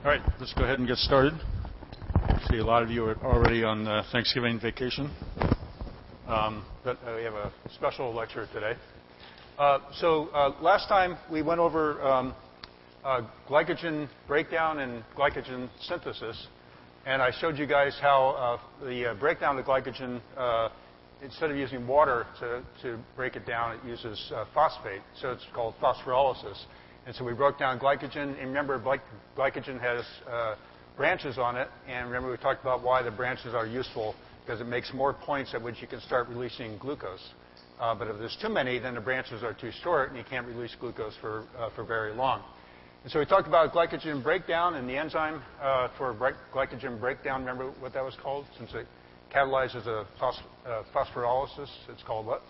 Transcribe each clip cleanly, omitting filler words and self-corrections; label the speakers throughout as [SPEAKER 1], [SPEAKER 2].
[SPEAKER 1] All right, let's go ahead and get started. I see a lot of you are already on Thanksgiving vacation, but we have a special lecture today. Last time we went over glycogen breakdown and glycogen synthesis, and I showed you guys how the breakdown of glycogen, instead of using water to break it down, it uses phosphate, so it's called phosphorylasis. And so we broke down glycogen, and remember, glycogen has branches on it, and remember we talked about why the branches are useful, because it makes more points at which you can start releasing glucose. But if there's too many, then the branches are too short, and you can't release glucose for very long. And so we talked about glycogen breakdown and the enzyme for glycogen breakdown. Remember what that was called? Since it catalyzes a phosphorylasis, it's called what?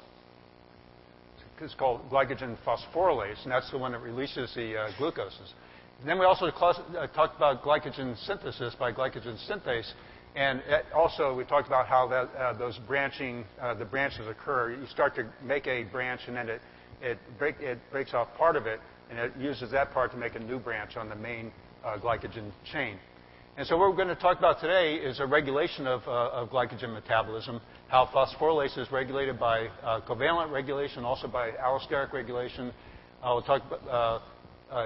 [SPEAKER 1] It's called glycogen phosphorylase, and that's the one that releases the glucoses. And then we also talked about glycogen synthesis by glycogen synthase, and also we talked about how that the branches occur. You start to make a branch, and then it breaks off part of it, and it uses that part to make a new branch on the main glycogen chain. And so what we're going to talk about today is a regulation of glycogen metabolism, how phosphorylase is regulated by covalent regulation, also by allosteric regulation. We'll talk about,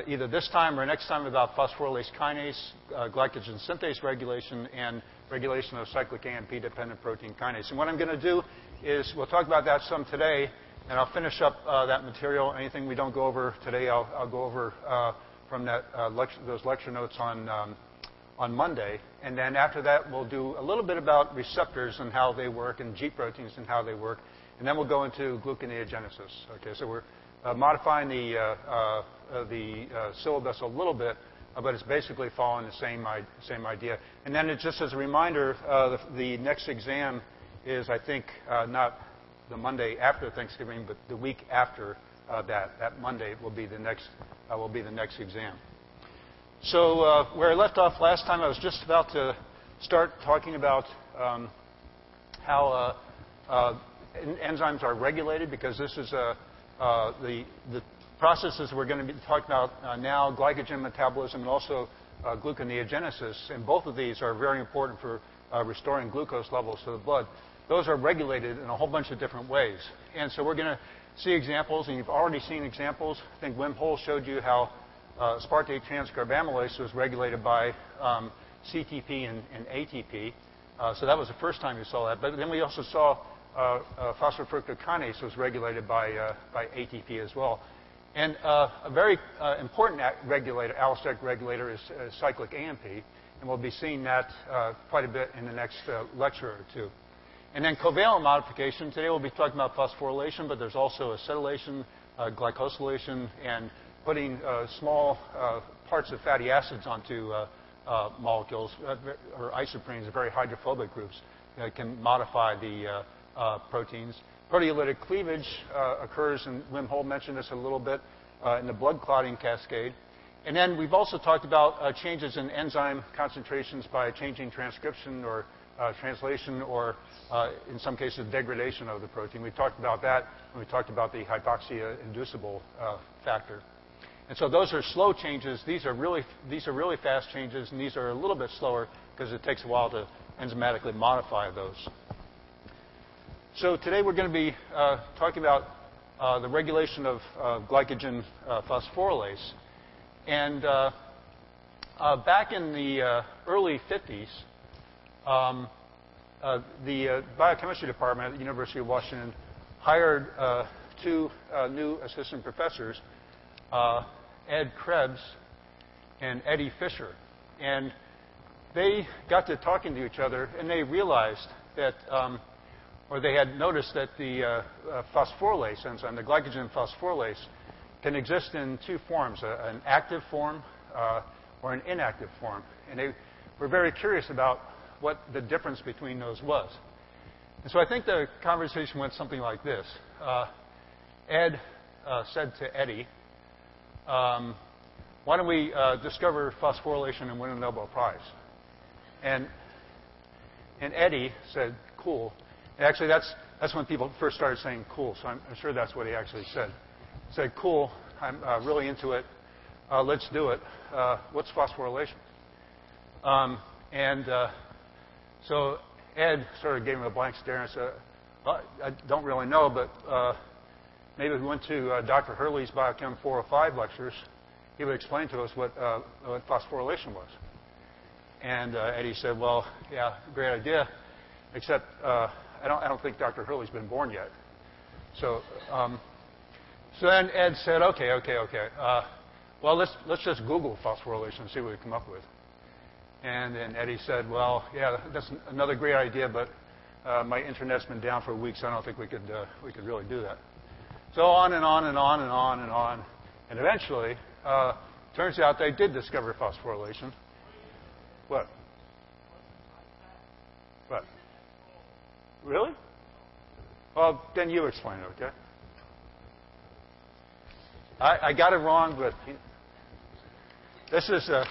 [SPEAKER 1] either this time or next time about phosphorylase kinase, glycogen synthase regulation, and regulation of cyclic AMP-dependent protein kinase. And what I'm going to do is we'll talk about that some today, and I'll finish up that material. Anything we don't go over today, I'll go over from those lecture notes on Monday. And then after that, we'll do a little bit about receptors and how they work, and G proteins and how they work. And then we'll go into gluconeogenesis. Okay, so we're modifying the syllabus a little bit, but it's basically following the same idea. And then just as a reminder, the next exam is, I think, not the Monday after Thanksgiving, but the week after that. That Monday will be the next exam. So where I left off last time, I was just about to start talking about how enzymes are regulated, because this is the processes we're going to be talking about now, glycogen metabolism and also gluconeogenesis, and both of these are very important for restoring glucose levels to the blood. Those are regulated in a whole bunch of different ways. And so we're going to see examples, and you've already seen examples. I think Wim Hol showed you how aspartate transcarbamylase was regulated by CTP and ATP. So that was the first time you saw that. But then we also saw phosphofructokinase was regulated by ATP as well. And a very important allosteric regulator is cyclic AMP, and we'll be seeing that quite a bit in the next lecture or two. And then covalent modification. Today we'll be talking about phosphorylation, but there's also acetylation, glycosylation, and putting small parts of fatty acids onto molecules, or isoprenes, very hydrophobic groups, that can modify the proteins. Proteolytic cleavage occurs, and Wim Hol mentioned this a little bit, in the blood clotting cascade. And then we've also talked about changes in enzyme concentrations by changing transcription or translation, or in some cases degradation of the protein. We talked about that when we talked about the hypoxia-inducible factor. And so those are slow changes. These are really fast changes, and these are a little bit slower because it takes a while to enzymatically modify those. So today we're going to be talking about the regulation of glycogen phosphorylase. And back in the early 50s, the biochemistry department at the University of Washington hired two new assistant professors, Ed Krebs and Eddy Fischer. And they got to talking to each other, and they realized that, or they had noticed that the phosphorylase enzyme, the glycogen phosphorylase, can exist in two forms, an active form or an inactive form. And they were very curious about what the difference between those was. And so I think the conversation went something like this. Ed said to Eddy, why don't we discover phosphorylation and win a Nobel Prize? And Eddy said, cool. And actually, that's when people first started saying cool, so I'm sure that's what he actually said. He said, cool, I'm really into it. Let's do it. What's phosphorylation? So Ed sort of gave him a blank stare and said, well, I don't really know, but maybe if we went to Dr. Hurley's Biochem 405 lectures, he would explain to us what phosphorylation was. And Eddy said, well, yeah, great idea, except I don't think Dr. Hurley's been born yet. So then Ed said, okay. Well, let's just Google phosphorylation and see what we come up with. And then Eddy said, well, yeah, that's another great idea, but my internet's been down for weeks. So I don't think we could really do that. So on and on and on and on and on. And eventually, turns out they did discover phosphorylation. What? What? Really? Well, then you explain it, okay? I got it wrong, but this is a...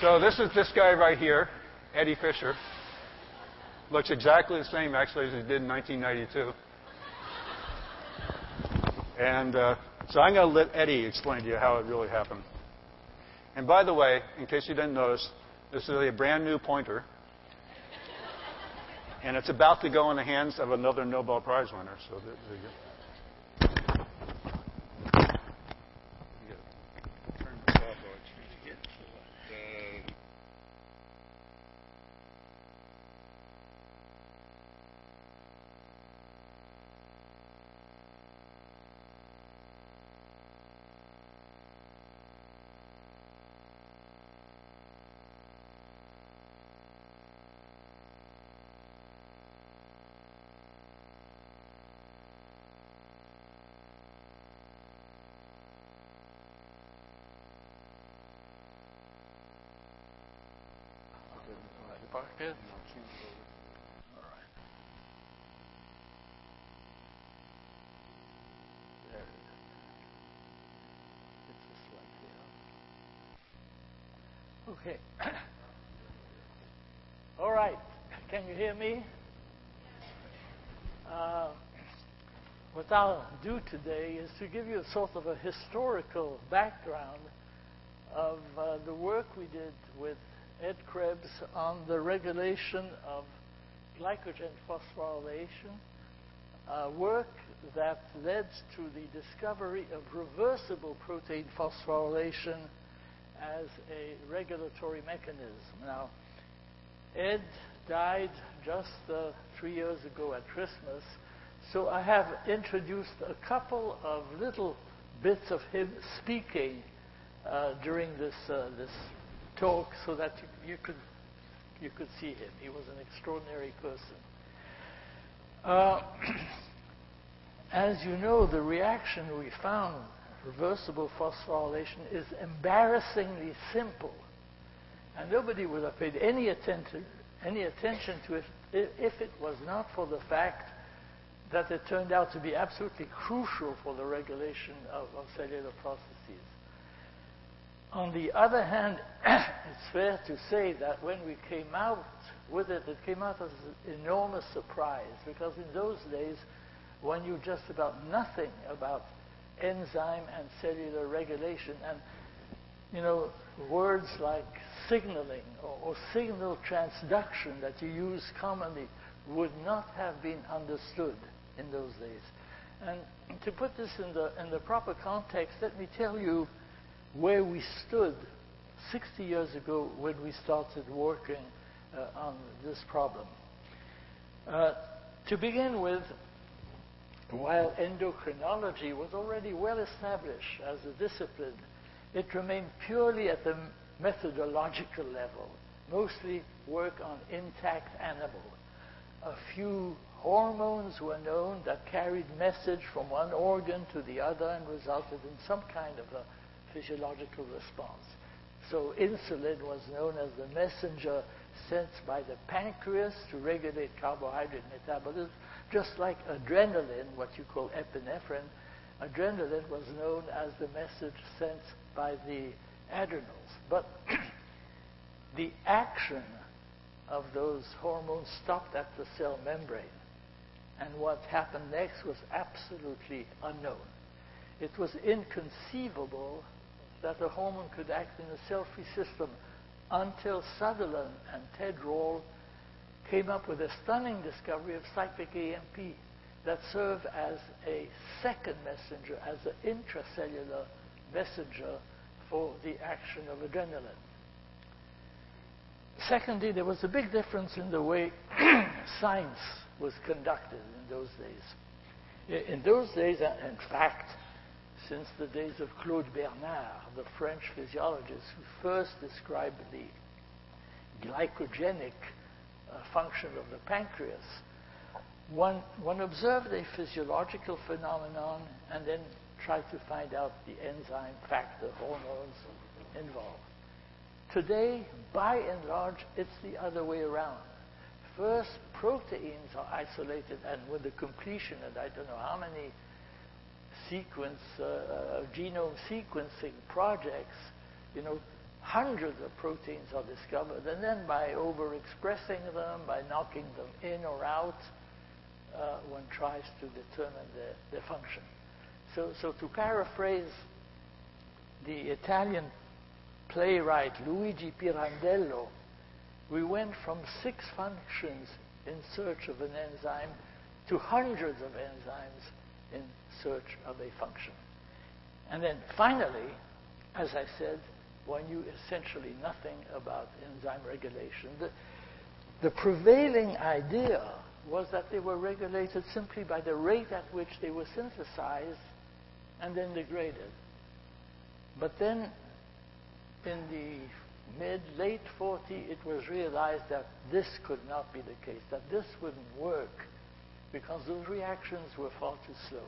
[SPEAKER 1] So this is this guy right here, Eddy Fischer. Looks exactly the same, actually, as he did in 1992. And so I'm going to let Eddy explain to you how it really happened. And by the way, in case you didn't notice, this is a brand new pointer. And it's about to go in the hands of another Nobel Prize winner. So there you go.
[SPEAKER 2] Pocket.
[SPEAKER 1] All right.
[SPEAKER 2] There it is. It's just like here. Okay. All right. Can you hear me? What I'll do today is to give you a sort of a historical background of the work we did with Ed Krebs on the regulation of glycogen phosphorylation, work that led to the discovery of reversible protein phosphorylation as a regulatory mechanism. Now, Ed died just 3 years ago at Christmas, so I have introduced a couple of little bits of him speaking during this talk, so that you could see him. He was an extraordinary person. As you know, the reaction we found, reversible phosphorylation, is embarrassingly simple, and nobody would have paid any attention to it if it was not for the fact that it turned out to be absolutely crucial for the regulation of cellular processes. On the other hand, it's fair to say that when we came out with it, it came out as an enormous surprise, because in those days, one knew just about nothing about enzyme and cellular regulation, and words like signaling or signal transduction that you use commonly would not have been understood in those days. And to put this in the proper context, let me tell you where we stood 60 years ago when we started working on this problem. To begin with, while endocrinology was already well established as a discipline, it remained purely at the methodological level, mostly work on intact animal. A few hormones were known that carried message from one organ to the other and resulted in some kind of a physiological response. So insulin was known as the messenger sent by the pancreas to regulate carbohydrate metabolism, just like adrenaline, what you call epinephrine. Adrenaline was known as the message sent by the adrenals. But the action of those hormones stopped at the cell membrane. And what happened next was absolutely unknown. it was inconceivable that a hormone could act in a cell-free system until Sutherland and Ted Rall came up with a stunning discovery of cyclic AMP that served as a second messenger, as an intracellular messenger for the action of adrenaline. Secondly, there was a big difference in the way science was conducted in those days. In those days, in fact, since the days of Claude Bernard, the French physiologist who first described the glycogenic function of the pancreas, one observed a physiological phenomenon and then tried to find out the enzyme, factor, hormones involved. Today, by and large, it's the other way around. First, proteins are isolated, and with the completion of I don't know how many genome sequencing projects, hundreds of proteins are discovered, and then by overexpressing them, by knocking them in or out, one tries to determine their function. So to paraphrase the Italian playwright Luigi Pirandello, we went from 6 functions in search of an enzyme to hundreds of enzymes in search of a function. And then finally, as I said, one knew essentially nothing about enzyme regulation. The prevailing idea was that they were regulated simply by the rate at which they were synthesized and then degraded. But then in the late 40s, it was realized that this could not be the case, that this wouldn't work because those reactions were far too slow.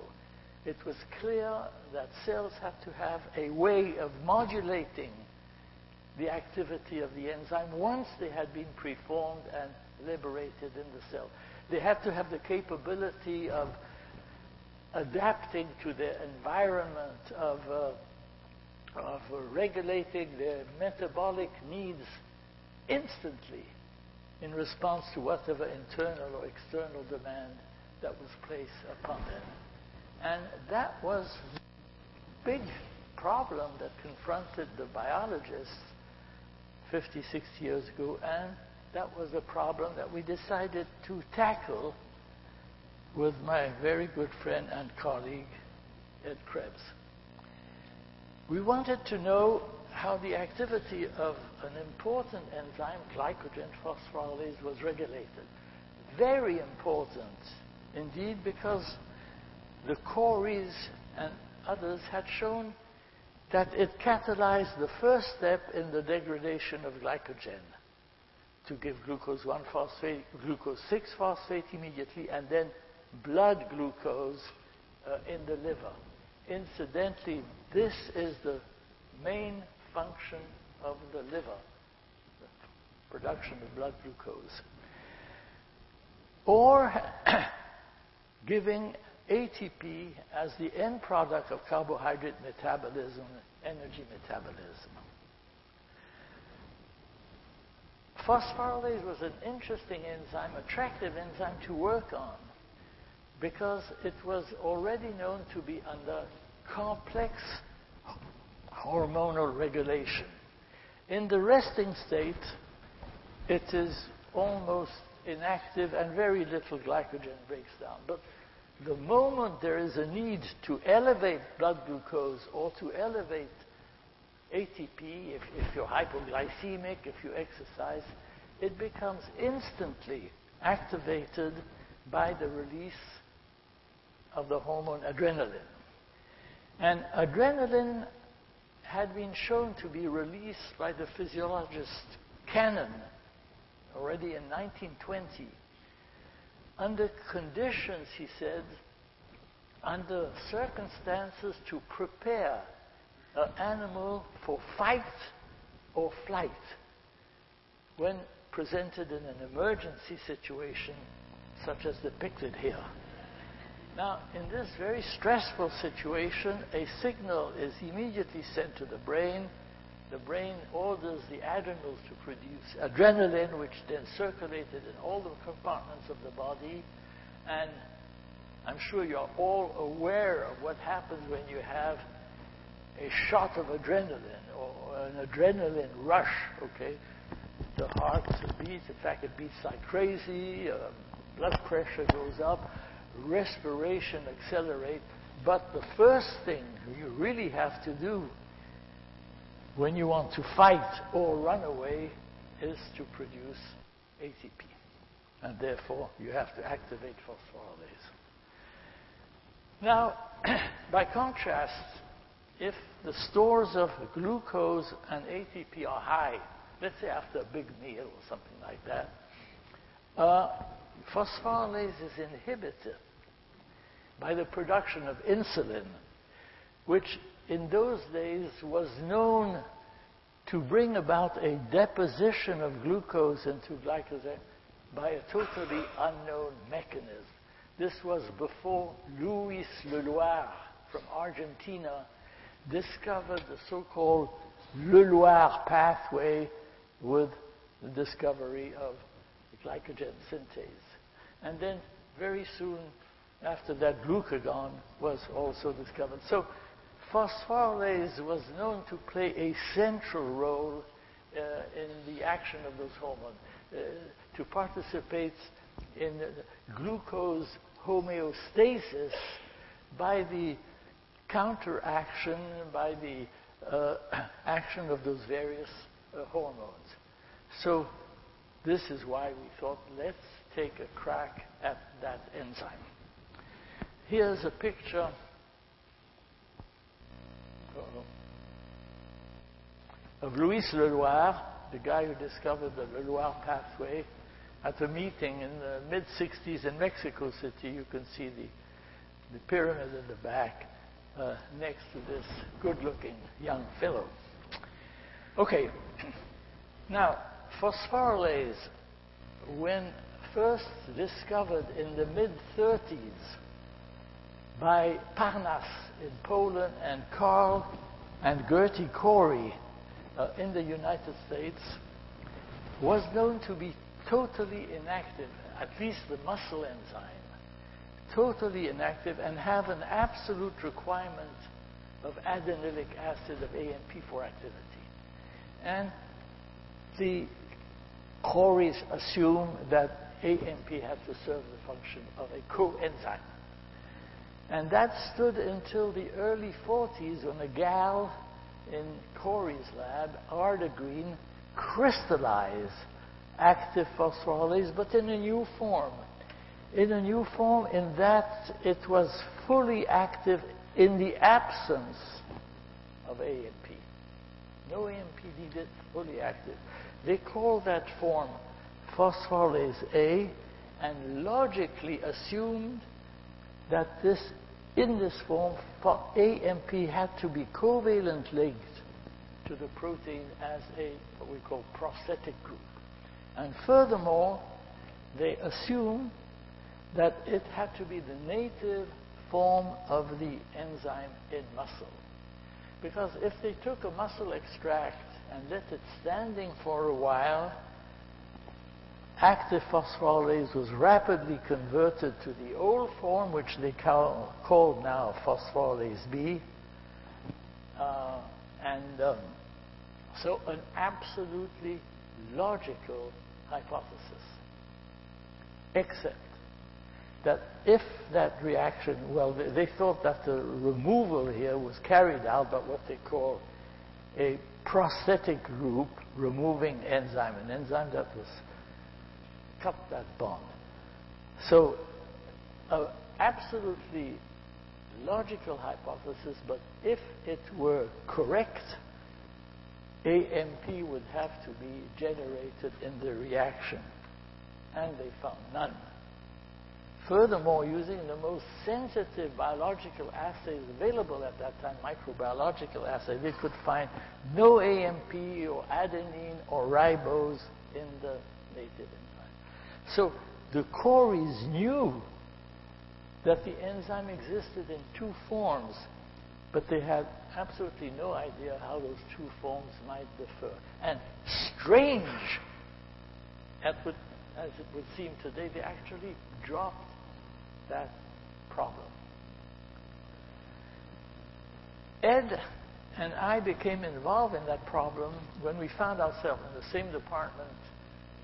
[SPEAKER 2] It was clear that cells had to have a way of modulating the activity of the enzyme once they had been preformed and liberated in the cell. They had to have the capability of adapting to their environment, of regulating their metabolic needs instantly in response to whatever internal or external demand that was placed upon them. And that was a big problem that confronted the biologists 50, 60 years ago, and that was a problem that we decided to tackle with my very good friend and colleague, Ed Krebs. We wanted to know how the activity of an important enzyme, glycogen phosphorylase, was regulated. Very important indeed, because the Coreys and others had shown that it catalyzed the first step in the degradation of glycogen to give glucose 1-phosphate, glucose 6-phosphate immediately, and then blood glucose in the liver. Incidentally, this is the main function of the liver, the production of blood glucose. Or giving ATP as the end product of carbohydrate metabolism, energy metabolism. Phosphorylase was an interesting enzyme, attractive enzyme to work on, because it was already known to be under complex hormonal regulation. In the resting state, it is almost inactive and very little glycogen breaks down. But the moment there is a need to elevate blood glucose or to elevate ATP, if you're hypoglycemic, if you exercise, it becomes instantly activated by the release of the hormone adrenaline. And adrenaline had been shown to be released by the physiologist Cannon already in 1920 under conditions, he said, under circumstances to prepare an animal for fight or flight when presented in an emergency situation such as depicted here. Now, in this very stressful situation, a signal is immediately sent to the brain. The brain orders the adrenals to produce adrenaline, which then circulated in all the compartments of the body. And I'm sure you're all aware of what happens when you have a shot of adrenaline or an adrenaline rush, okay? The heart beats, in fact, it beats like crazy, blood pressure goes up, respiration accelerates. But the first thing you really have to do when you want to fight or run away is to produce ATP. And therefore, you have to activate phosphorylase. Now, by contrast, if the stores of glucose and ATP are high, let's say after a big meal or something like that, phosphorylase is inhibited by the production of insulin, which in those days was known to bring about a deposition of glucose into glycogen by a totally unknown mechanism. This was before Louis Leloir from Argentina discovered the so-called Leloir pathway with the discovery of glycogen synthase. And then very soon after that, glucagon was also discovered. So phosphorylase was known to play a central role in the action of those hormones, to participate in glucose homeostasis by the counteraction, by the action of those various hormones. So this is why we thought, let's take a crack at that enzyme. Here's a picture of Louis Leloir, the guy who discovered the Leloir pathway, at a meeting in the mid-60s in Mexico City. You can see the pyramid in the back next to this good-looking young fellow. Okay, now phosphorylase, when first discovered in the mid-30s by Parnas in Poland and Carl and Gertie Corey in the United States, was known to be totally inactive, at least the muscle enzyme, totally inactive, and have an absolute requirement of adenylic acid of AMP for activity. And the Coreys assume that AMP had to serve the function of a coenzyme. And that stood until the early 40s when a gal in Corey's lab, Arda Green, crystallized active phosphorylase, but in a new form. In a new form in that it was fully active in the absence of AMP. No AMP needed, fully active. They call that form phosphorylase A, and logically assumed that in this form, AMP had to be covalent linked to the protein as what we call prosthetic group. And furthermore, they assume that it had to be the native form of the enzyme in muscle. Because if they took a muscle extract and let it standing for a while, active phosphorylase was rapidly converted to the old form, which they call now phosphorylase B. So an absolutely logical hypothesis. Except that if that reaction, well, they thought that the removal here was carried out by what they call a prosthetic group removing enzyme, an enzyme that was cut that bond. So, absolutely logical hypothesis, but if it were correct, AMP would have to be generated in the reaction, and they found none. Furthermore, using the most sensitive biological assays available at that time, microbiological assays, they could find no AMP or adenine or ribose in the native enzyme. So the Coreys knew that the enzyme existed in two forms, but they had absolutely no idea how those two forms might differ. And strange, as it would seem today, they actually dropped that problem. Ed and I became involved in that problem when we found ourselves in the same department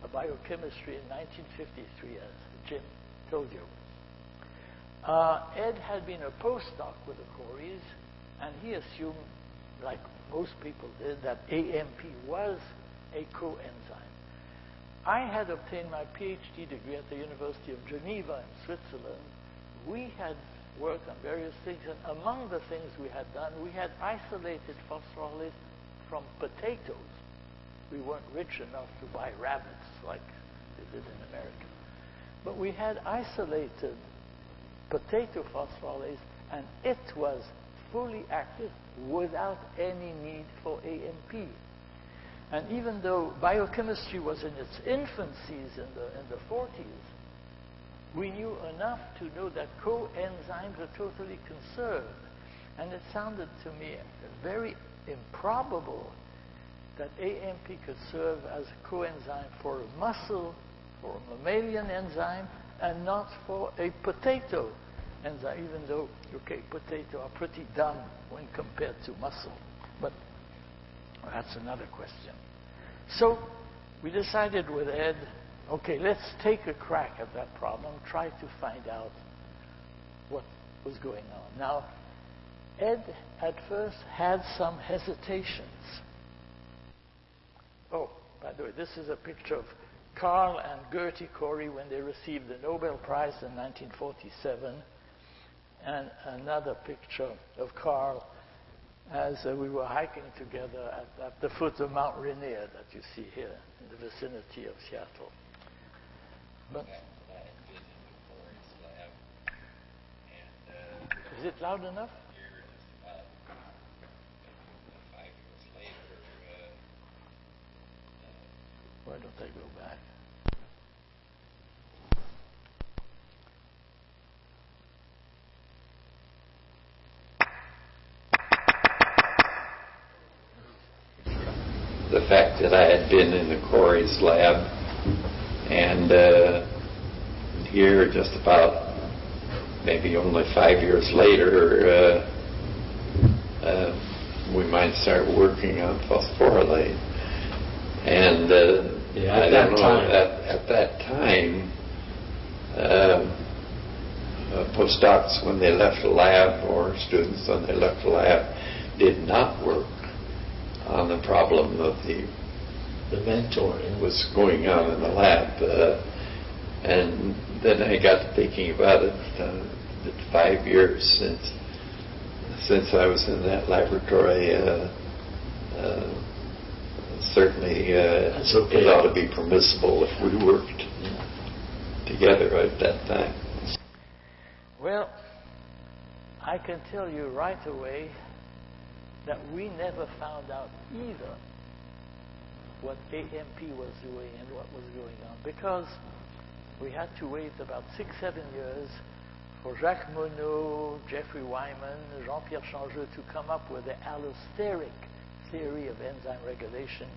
[SPEAKER 2] of biochemistry in 1953, as Jim told you. Ed had been a postdoc with the Coreys, and he assumed, like most people did, that AMP was a coenzyme. I had obtained my PhD degree at the University of Geneva in Switzerland. We had worked on various things, and among the things we had done, we had isolated phosphorylase from potatoes. We weren't rich enough to buy rabbits like they did in America. But we had isolated potato phosphorylase, and it was fully active without any need for AMP. And even though biochemistry was in its infancies in the 40s, we knew enough to know that coenzymes are totally conserved. And it sounded to me very improbable that AMP could serve as a coenzyme for a muscle, for a mammalian enzyme, and not for a potato enzyme, even though, okay, potato are pretty dumb when compared to muscle. But that's another question. So we decided with Ed, okay, let's take a crack at that problem, try to find out what was going on. Now, Ed at first had some hesitations. Oh, by the way, this is a picture of Carl and Gertie Corey when they received the Nobel Prize in 1947, and another picture of Carl as we were hiking together at the foot of Mount Rainier that you see here in the vicinity of Seattle. But is it loud enough? Why don't I go back?
[SPEAKER 3] The fact that I had been in the Corey's lab, and here just about maybe only 5 years later, we might start working on phosphorylase. And I don't know, at that time, postdocs when they left the lab, or students when they left the lab, did not work on the problem of the mentoring was going on in the lab. And then I got to thinking about it, that 5 years since I was in that laboratory, certainly it ought to be permissible if we worked together at that time.
[SPEAKER 2] Well, I can tell you right away that we never found out either what AMP was doing and what was going on, because we had to wait about 6-7 years for Jacques Monod, Jeffrey Wyman, Jean-Pierre Changeux to come up with the allosteric theory of enzyme regulation,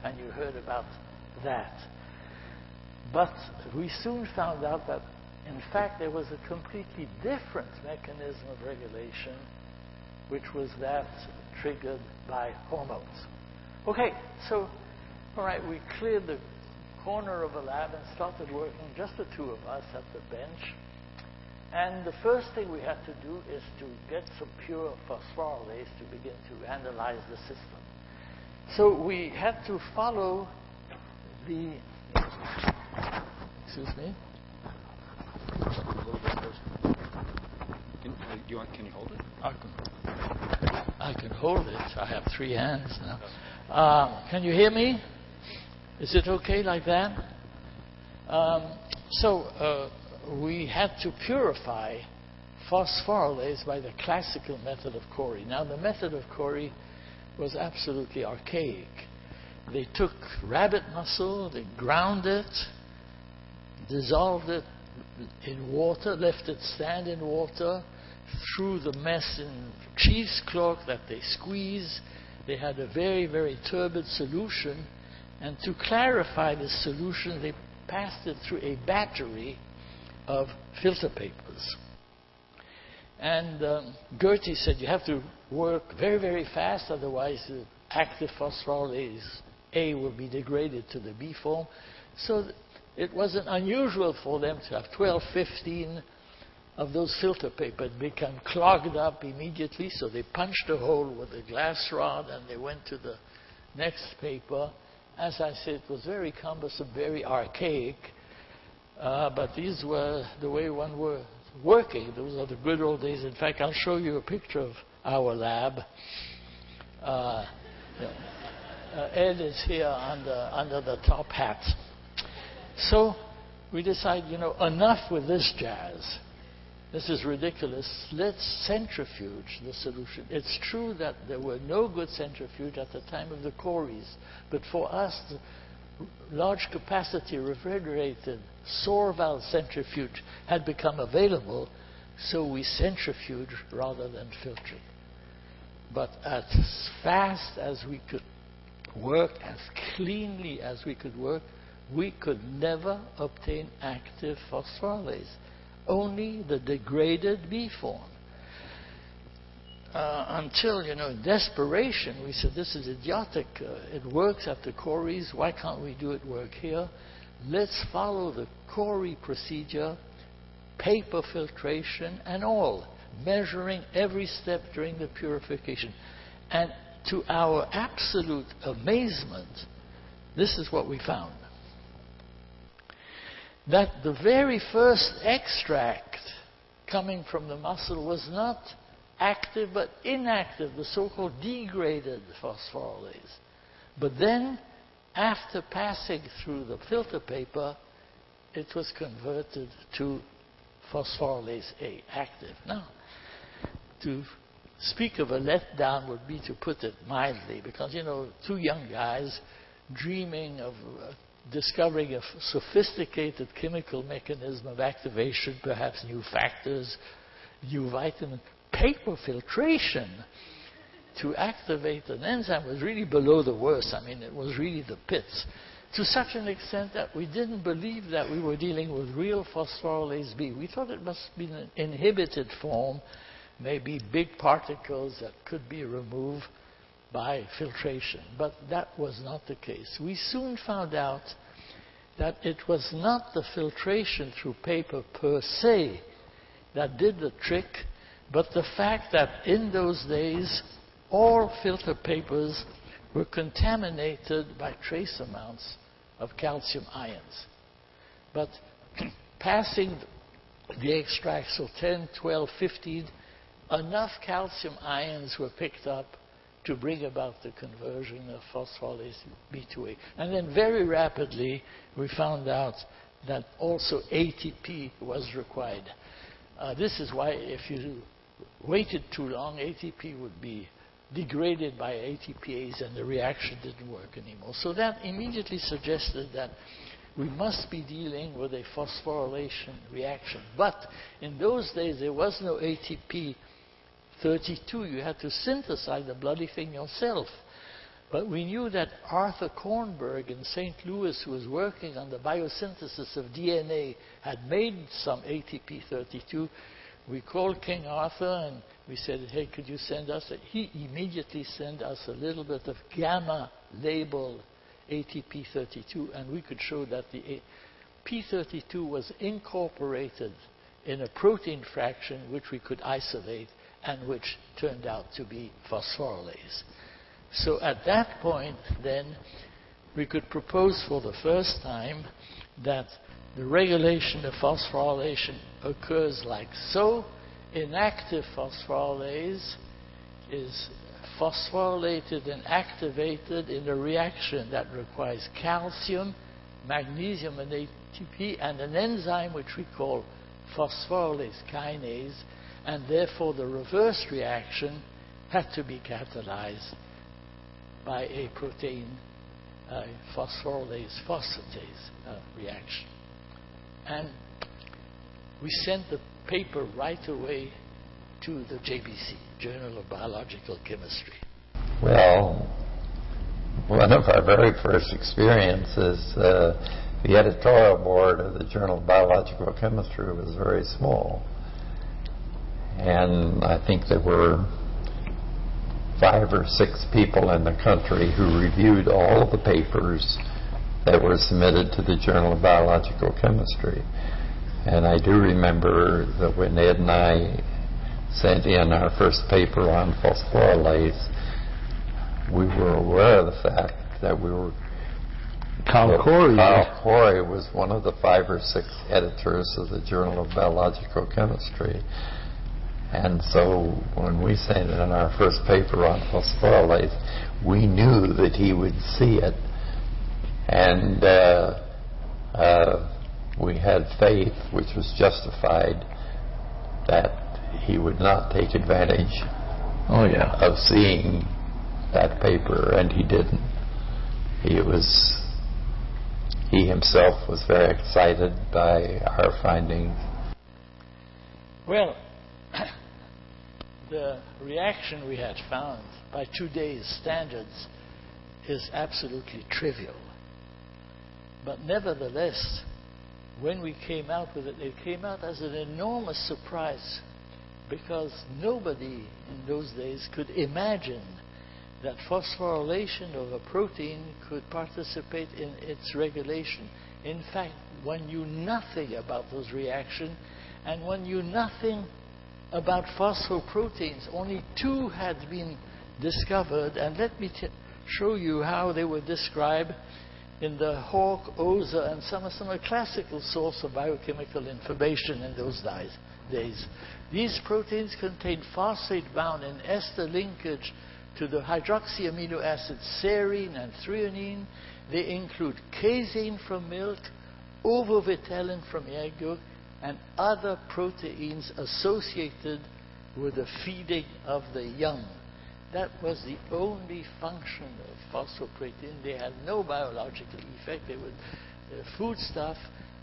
[SPEAKER 2] and you heard about that. But we soon found out that, in fact, there was a completely different mechanism of regulation, which was that triggered by hormones. Okay, so, all right, we cleared the corner of a lab and started working, just the two of us at the bench. And the first thing we had to do is to get some pure phosphorylase to begin to analyze the system. So we had to follow the... Excuse me?
[SPEAKER 1] Can you hold it?
[SPEAKER 2] I can hold it. I have 3 hands now. Can you hear me? Is it okay like that? So we had to purify phosphorylase by the classical method of Corey. Now, the method of Corey was absolutely archaic. They took rabbit muscle, they ground it, dissolved it in water, left it stand in water, threw the mess in cheesecloth that they squeezed. They had a very, very turbid solution, and to clarify the solution, they passed it through a battery of filter papers. And Goethe said you have to work very, very fast, otherwise the active phosphorylase A will be degraded to the B form. So it wasn't unusual for them to have 12, 15 of those filter paper become clogged up immediately, so they punched a hole with a glass rod and they went to the next paper. As I said, it was very cumbersome, very archaic, but these were the way one were working. Those are the good old days. In fact, I'll show you a picture of our lab. Ed is here under the top hat. So we decided, enough with this jazz. This is ridiculous. Let's centrifuge the solution. It's true that there were no good centrifuge at the time of the Corys, but for us, the large capacity refrigerated Sorval centrifuge had become available, so we centrifuged rather than filtering. But as fast as we could work, as cleanly as we could work, we could never obtain active phosphorylase. Only the degraded B form. Until, in desperation, we said, this is idiotic. It works at the Corys. Why can't we do it work here? Let's follow the Cory procedure, paper filtration and all, measuring every step during the purification. And to our absolute amazement, this is what we found. That the very first extract coming from the muscle was not active but inactive, the so-called degraded phosphorylase. But then, after passing through the filter paper, it was converted to phosphorylase A, active. Now, to speak of a letdown would be to put it mildly, because, two young guys dreaming of discovering a sophisticated chemical mechanism of activation, perhaps new factors, new vitamin, paper filtration to activate an enzyme was really below the worst. I mean, it was really the pits. To such an extent that we didn't believe that we were dealing with real phosphorylase B. We thought it must be an inhibited form, maybe big particles that could be removed by filtration. But that was not the case. We soon found out that it was not the filtration through paper per se that did the trick, but the fact that in those days all filter papers were contaminated by trace amounts of calcium ions. But passing the extract, so 10, 12, 15, enough calcium ions were picked up to bring about the conversion of phosphorylase B2A. And then very rapidly we found out that also ATP was required. This is why if you waited too long, ATP would be degraded by ATPase and the reaction didn't work anymore. So that immediately suggested that we must be dealing with a phosphorylation reaction. But in those days there was no ATP 32, you had to synthesize the bloody thing yourself. But we knew that Arthur Kornberg in St. Louis, who was working on the biosynthesis of DNA, had made some ATP 32. We called King Arthur and we said, hey, could you send us? He immediately sent us a little bit of gamma labeled ATP 32, and we could show that the P32 was incorporated in a protein fraction which we could isolate, and which turned out to be phosphorylase. So at that point, then, we could propose for the first time that the regulation of phosphorylation occurs like so. Inactive phosphorylase is phosphorylated and activated in a reaction that requires calcium, magnesium, and ATP, and an enzyme which we call phosphorylase kinase, and therefore the reverse reaction had to be catalyzed by a protein phosphorylase phosphatase reaction. And we sent the paper right away to the JBC, Journal of Biological Chemistry.
[SPEAKER 3] Well, one of our very first experiences, the editorial board of the Journal of Biological Chemistry was very small. And I think there were 5 or 6 people in the country who reviewed all of the papers that were submitted to the Journal of Biological Chemistry. And I do remember that when Ed and I sent in our first paper on phosphorylase, we were aware of the fact that Kyle Corey was one of the 5 or 6 editors of the Journal of Biological Chemistry. And so when we sent in our first paper on phosphorylase, we knew that he would see it. And we had faith, which was justified, that he would not take advantage of seeing that paper, and he didn't. He himself was very excited by our findings.
[SPEAKER 2] Well, the reaction we had found by today's standards is absolutely trivial. But nevertheless, when we came out with it came out as an enormous surprise, because nobody in those days could imagine that phosphorylation of a protein could participate in its regulation. In fact, one knew nothing about those reactions, and one knew nothing about phosphoproteins. Only 2 had been discovered, and let me show you how they were described in the Hawk, Oza, and some a classical source of biochemical information in those days. These proteins contain phosphate-bound and ester linkage to the hydroxy amino acids serine and threonine. They include casein from milk, ovovitelin from egg yolk, and other proteins associated with the feeding of the young. That was the only function of phosphoprotein. They had no biological effect. They were foodstuff,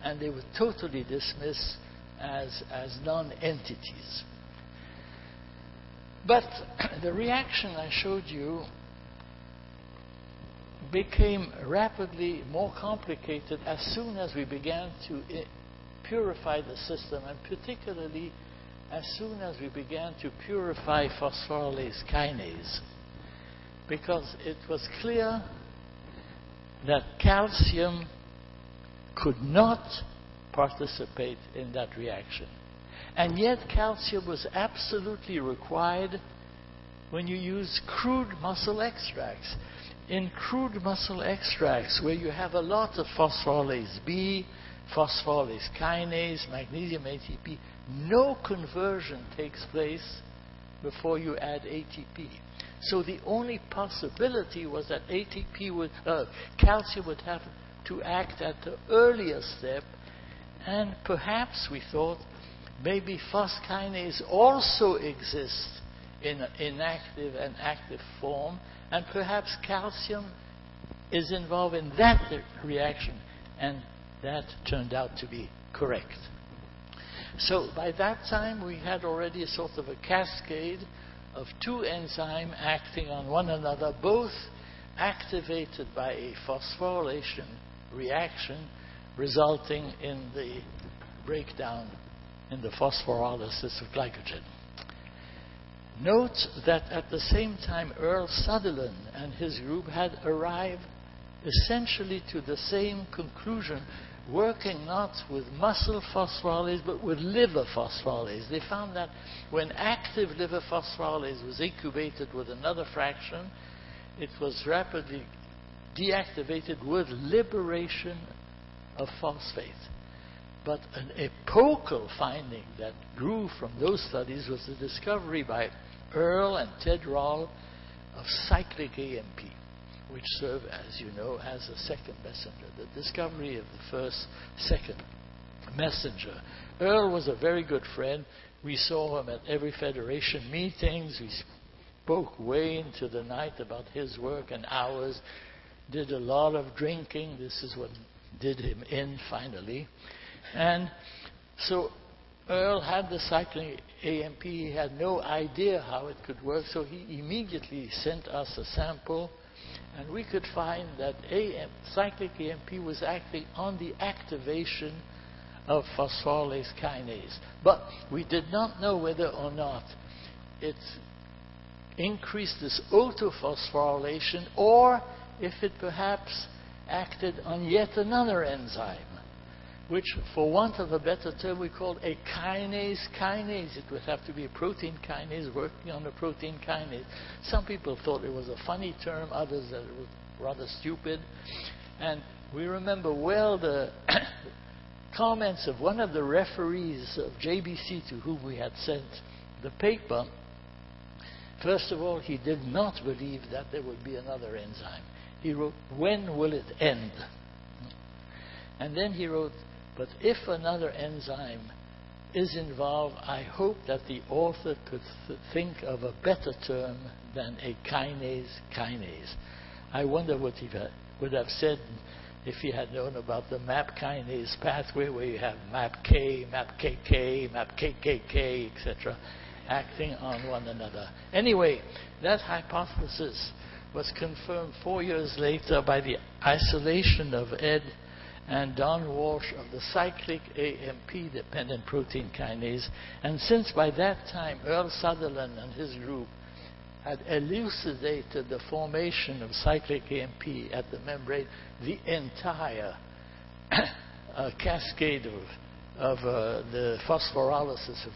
[SPEAKER 2] and they were totally dismissed as non-entities. But the reaction I showed you became rapidly more complicated as soon as we began to purify the system, and particularly as soon as we began to purify phosphorylase kinase, because it was clear that calcium could not participate in that reaction. And yet calcium was absolutely required when you use crude muscle extracts. In crude muscle extracts, where you have a lot of phosphorylase B, phosphorylase kinase, magnesium ATP, no conversion takes place before you add ATP. So the only possibility was that calcium would have to act at the earlier step, and perhaps we thought maybe phoskinase also exists in inactive and active form, and perhaps calcium is involved in that reaction, and that turned out to be correct. So by that time we had already a sort of a cascade of 2 enzymes acting on one another, both activated by a phosphorylation reaction resulting in the breakdown in the phosphorylasis of glycogen. Note that at the same time Earl Sutherland and his group had arrived essentially to the same conclusion, working not with muscle phosphorylase but with liver phosphorylase. They found that when active liver phosphorylase was incubated with another fraction, it was rapidly deactivated with liberation of phosphate. But an epochal finding that grew from those studies was the discovery by Earl and Ted Rall of cyclic AMP, which served, as you know, as a second messenger, the discovery of the second messenger. Earl was a very good friend. We saw him at every Federation meetings. We spoke way into the night about his work and ours, did a lot of drinking. This is what did him in finally. And so Earl had the cyclic AMP. He had no idea how it could work, so he immediately sent us a sample, and we could find that cyclic AMP was acting on the activation of phosphorylase kinase. But we did not know whether or not it increased this autophosphorylation or if it perhaps acted on yet another enzyme, which, for want of a better term, we called a kinase. It would have to be a protein kinase working on a protein kinase. Some people thought it was a funny term, others that it was rather stupid. And we remember well the comments of one of the referees of JBC to whom we had sent the paper. First of all, he did not believe that there would be another enzyme. He wrote, "When will it end?" And then he wrote, "But if another enzyme is involved, I hope that the author could think of a better term than a kinase. I wonder what he would have said if he had known about the MAP kinase pathway, where you have MAPK, MAPKK, MAPKKK, etc., acting on one another." Anyway, that hypothesis was confirmed 4 years later by the isolation of Ed and Don Walsh of the cyclic AMP-dependent protein kinase. And since by that time Earl Sutherland and his group had elucidated the formation of cyclic AMP at the membrane, the entire cascade of the phosphorylasis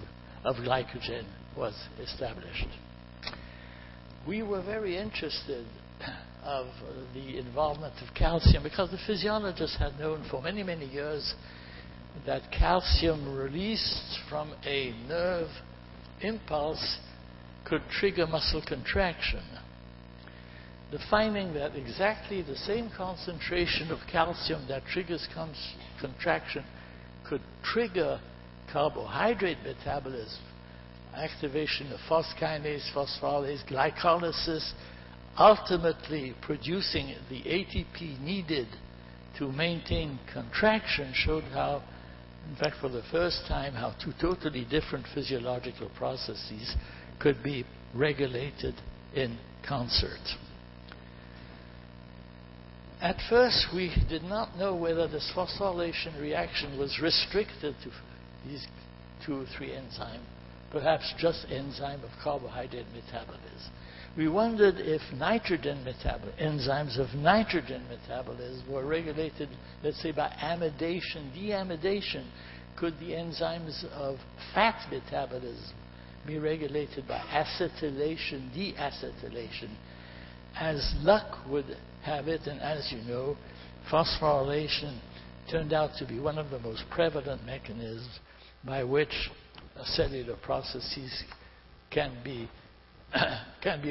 [SPEAKER 2] of glycogen was established. We were very interested of the involvement of calcium because the physiologists had known for many, many years that calcium released from a nerve impulse could trigger muscle contraction. The finding that exactly the same concentration of calcium that triggers contraction could trigger carbohydrate metabolism, activation of phoskinase, phosphorylase, glycolysis, ultimately producing the ATP needed to maintain contraction, showed how, in fact for the first time, how two totally different physiological processes could be regulated in concert. At first, we did not know whether this phosphorylation reaction was restricted to these 2 or 3 enzymes, perhaps just enzyme of carbohydrate metabolism. We wondered if enzymes of nitrogen metabolism were regulated, let's say, by amidation, deamidation. Could the enzymes of fat metabolism be regulated by acetylation, deacetylation? As luck would have it, and as you know, phosphorylation turned out to be one of the most prevalent mechanisms by which cellular processes can be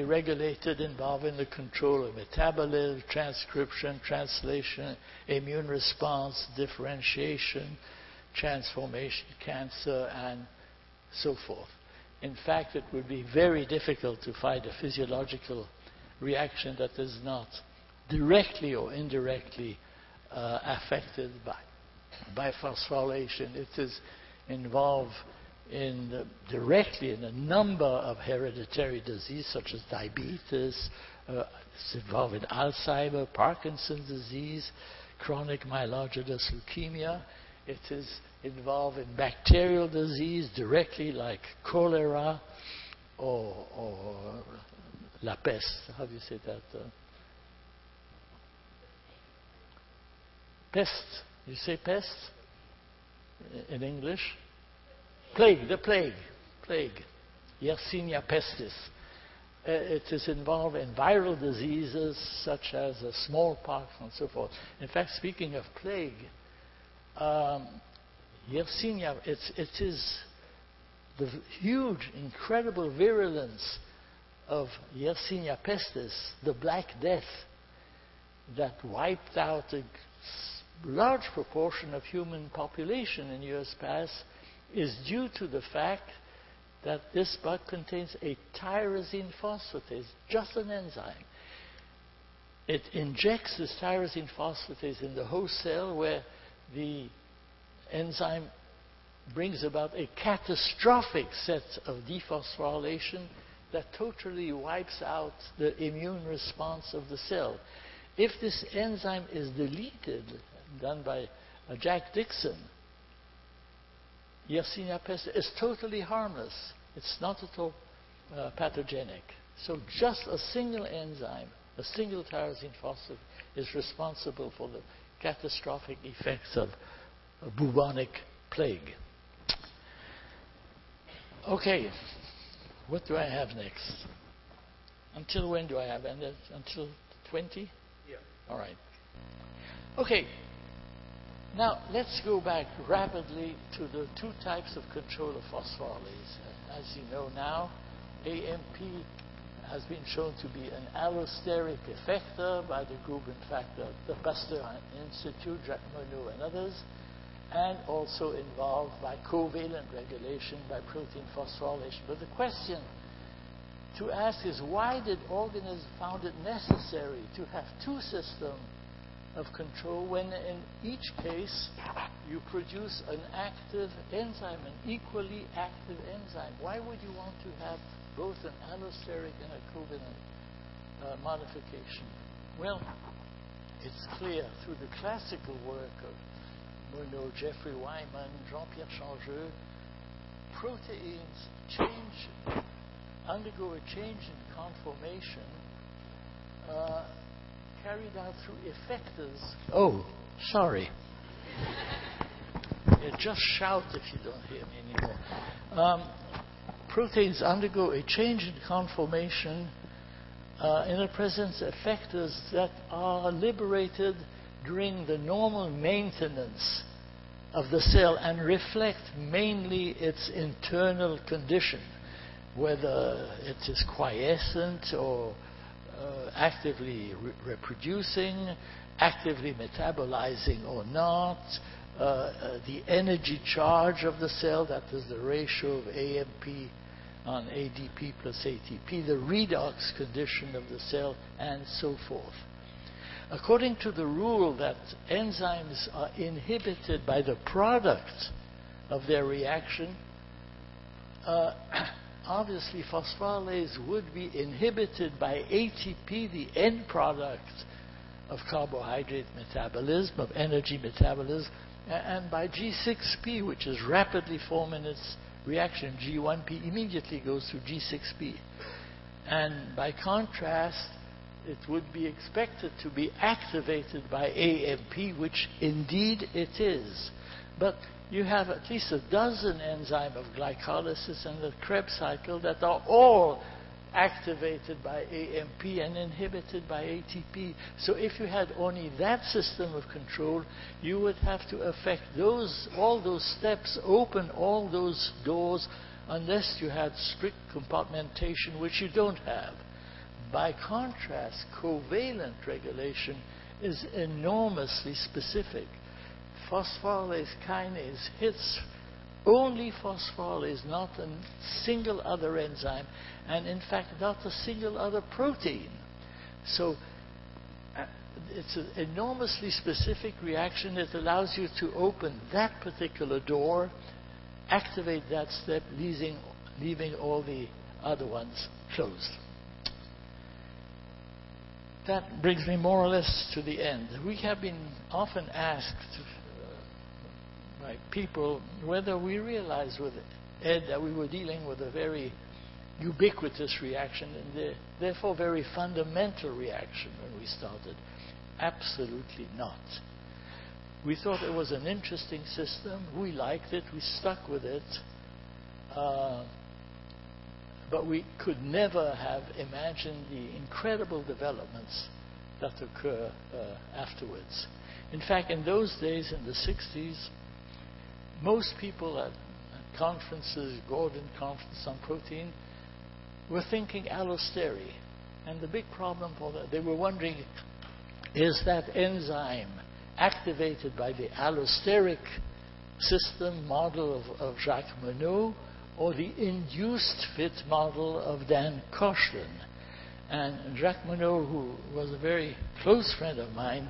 [SPEAKER 2] regulated, involving the control of metabolism, transcription, translation, immune response, differentiation, transformation, cancer, and so forth. In fact, it would be very difficult to find a physiological reaction that is not directly or indirectly affected by phosphorylation. It is involved directly in a number of hereditary diseases such as diabetes. It's involved in Alzheimer's, Parkinson's disease, chronic myelogenous leukemia. It is involved in bacterial disease directly, like cholera or la peste. How do you say that? Pest. You say pest in English? Plague, the plague, Yersinia pestis. It is involved in viral diseases such as smallpox and so forth. In fact, speaking of plague, Yersinia, it is the huge, incredible virulence of Yersinia pestis, the Black Death, that wiped out a large proportion of human population in years past, is due to the fact that this bug contains a tyrosine phosphatase, just an enzyme. It injects this tyrosine phosphatase in the host cell, where the enzyme brings about a catastrophic set of dephosphorylation that totally wipes out the immune response of the cell. If this enzyme is deleted, done by Jack Dixon, Yersinia pestis is totally harmless. It's not at all pathogenic. So just a single enzyme, a single tyrosine phosphate, is responsible for the catastrophic effects of bubonic plague. Okay, what do I have next? Until when do I have? Until 20?
[SPEAKER 1] Yeah.
[SPEAKER 2] All right. Okay. Now, let's go back rapidly to the two types of control of phosphorylase. As you know now, AMP has been shown to be an allosteric effector by the group, in fact, the Pasteur Institute, Jacques Monod and others, and also involved by covalent regulation by protein phosphorylation. But the question to ask is, why did organisms found it necessary to have two systems of control when in each case you produce an active enzyme, an equally active enzyme? Why would you want to have both an allosteric and a covalent modification? Well, it's clear through the classical work of Monod, Jeffrey Wyman, Jean-Pierre Changeux, proteins undergo a change in conformation carried out through effectors. Oh, sorry. Just shout if you don't hear me anymore. Proteins undergo a change in conformation in the presence of effectors that are liberated during the normal maintenance of the cell and reflect mainly its internal condition, whether it is quiescent or actively reproducing, actively metabolizing or not, the energy charge of the cell, that is the ratio of AMP on ADP plus ATP, the redox condition of the cell, and so forth. According to the rule that enzymes are inhibited by the product of their reaction, obviously phosphorylase would be inhibited by ATP, the end product of carbohydrate metabolism, of energy metabolism, and by G6P, which is rapidly forming its reaction. G1P immediately goes to G6P. And by contrast, it would be expected to be activated by AMP, which indeed it is. But you have at least a dozen enzymes of glycolysis and the Krebs cycle that are all activated by AMP and inhibited by ATP. So if you had only that system of control, you would have to affect all those steps, open all those doors, unless you had strict compartmentation, which you don't have. By contrast, covalent regulation is enormously specific. Phosphorylase kinase hits only phosphorylase, not a single other enzyme, and in fact not a single other protein. So it's an enormously specific reaction that allows you to open that particular door, activate that step, leaving all the other ones closed. That brings me more or less to the end. We have been often asked by people whether we realized with Ed that we were dealing with a very ubiquitous reaction and therefore very fundamental reaction when we started. Absolutely not. We thought it was an interesting system. We liked it. We stuck with it. But we could never have imagined the incredible developments that occur afterwards. In fact, in those days, in the 60s, most people at conferences, Gordon Conference on Protein, were thinking allostery. And the big problem for that, they were wondering, is that enzyme activated by the allosteric system model of Jacques Monod, or the induced fit model of Dan Koshland? And Jacques Monod, who was a very close friend of mine,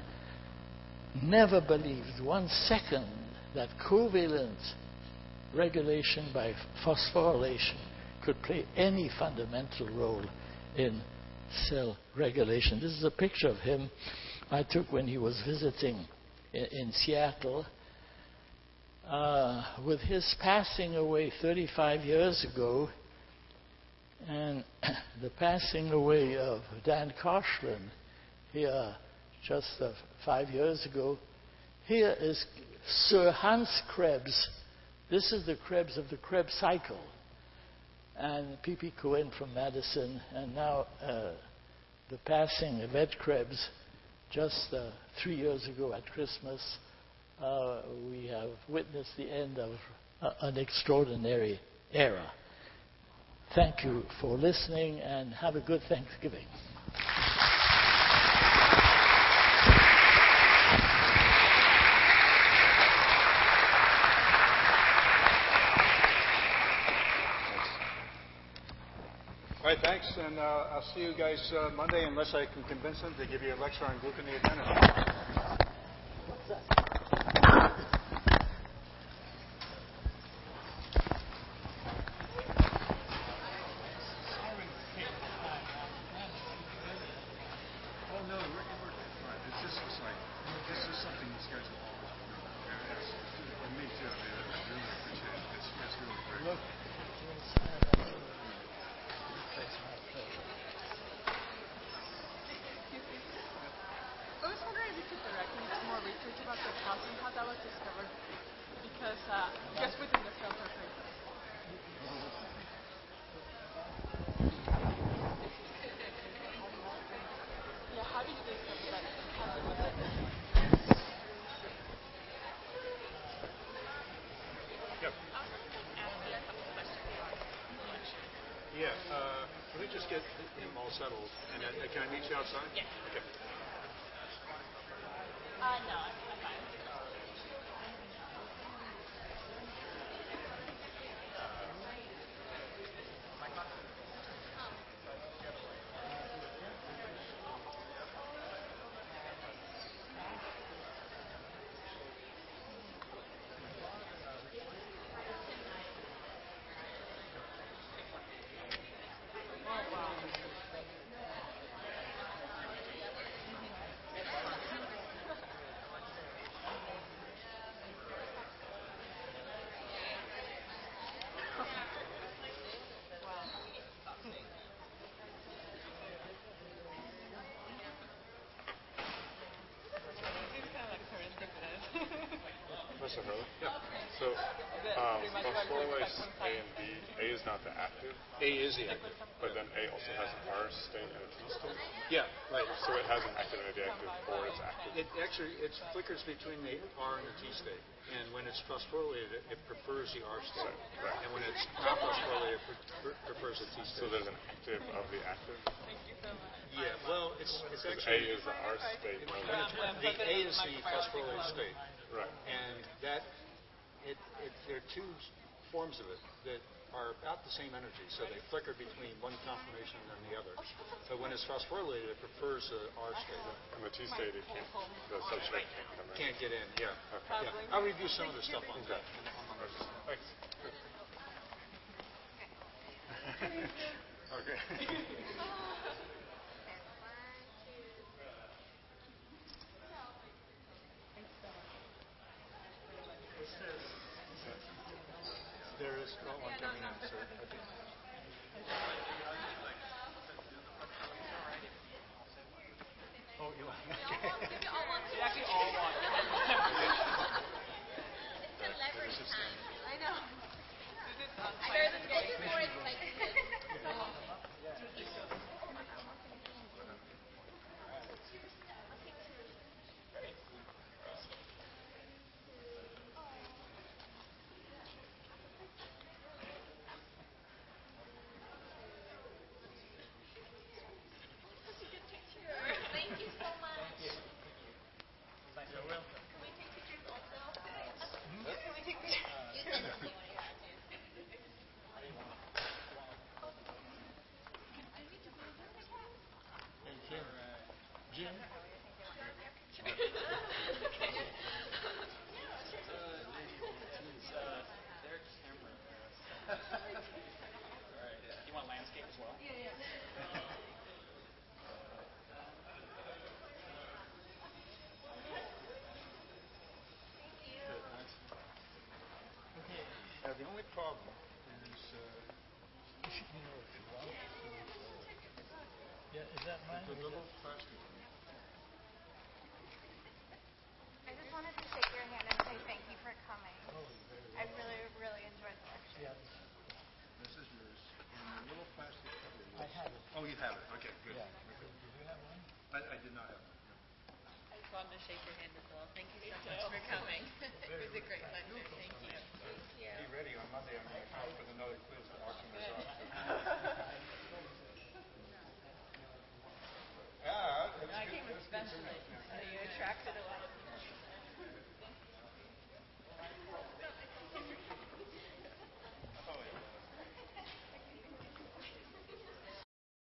[SPEAKER 2] never believed 1 second that covalent regulation by phosphorylation could play any fundamental role in cell regulation. This is a picture of him I took when he was visiting in Seattle. with his passing away 35 years ago and the passing away of Dan Koshland here just 5 years ago, here is Sir Hans Krebs. This is the Krebs of the Krebs cycle. And P.P. Cohen from Madison, and now the passing of Ed Krebs just 3 years ago at Christmas. We have witnessed the end of an extraordinary era. Thank you for listening, and have a good Thanksgiving.
[SPEAKER 1] All right, thanks, and I'll see you guys Monday, unless I can convince them to give you a lecture on gluconeogenesis.
[SPEAKER 2] What's that?
[SPEAKER 1] Oh, no, we're fine. This is something these guys have always wondered. And me too. I mean, I really appreciate it. It's really great.
[SPEAKER 2] Look.
[SPEAKER 4] I was wondering if you could direct me to more research about the calcium, how that was discovered, because just within the cell surface. Yeah, how did you discover that calcium was in there?
[SPEAKER 1] Yep. Yeah, let me just get him all settled, and can I meet you outside?
[SPEAKER 4] Yeah.
[SPEAKER 1] Okay.
[SPEAKER 4] No, I'm fine.
[SPEAKER 5] Professor Hurley? Yeah. So, phosphorylase A and B, A is not the active.
[SPEAKER 1] A is the active.
[SPEAKER 5] But then A also has an R state and a T state.
[SPEAKER 1] Yeah, right.
[SPEAKER 5] So it has an active and a deactive, or it's active.
[SPEAKER 1] It flickers between the R and the T state. And when it's phosphorylated, it prefers the R state.
[SPEAKER 5] Right.
[SPEAKER 1] And when it's not phosphorylated, it prefers the T state.
[SPEAKER 5] So there's an active of the active.
[SPEAKER 1] Yeah, well, it's
[SPEAKER 5] A
[SPEAKER 1] actually...
[SPEAKER 5] is the R state.
[SPEAKER 1] The A is the phosphorylated state.
[SPEAKER 5] Right.
[SPEAKER 1] And there are two forms of it that are about the same energy, so they flicker between one conformation and the other. But when it's phosphorylated, it prefers the R state.
[SPEAKER 5] And the T state, the substrate can't come in.
[SPEAKER 1] Can't get in, yeah.
[SPEAKER 5] Okay.
[SPEAKER 1] Yeah. I'll review some of the stuff on that.
[SPEAKER 5] Thanks.
[SPEAKER 1] Okay. There is one coming in, sir. I think. Oh, you want?
[SPEAKER 4] They actually all want it.
[SPEAKER 6] It's a leverage time. I know.
[SPEAKER 4] This is
[SPEAKER 6] There's a bit more excitement. Thank you so much.
[SPEAKER 1] You're welcome.
[SPEAKER 6] Can we take pictures also? Can we take pictures? You send it to me when you're out too.
[SPEAKER 1] And Jim?
[SPEAKER 7] You want landscape as well?
[SPEAKER 2] Is that mine?
[SPEAKER 5] The little plastic.
[SPEAKER 6] I just wanted to shake your hand and say thank you for coming. I really, really enjoyed the lecture.
[SPEAKER 2] Yes.
[SPEAKER 1] This is yours. And the little plastic cover.
[SPEAKER 2] I have it.
[SPEAKER 1] Oh, you have it. Okay, good.
[SPEAKER 2] Yeah.
[SPEAKER 1] Okay.
[SPEAKER 2] Did you have one?
[SPEAKER 1] I did not have one.
[SPEAKER 7] I just wanted to shake your hand as well. Thank you so much for coming. It was a great lecture. Thank you. Thank you.
[SPEAKER 1] Be ready on Monday. I'm going to come up with another quiz to auction this off.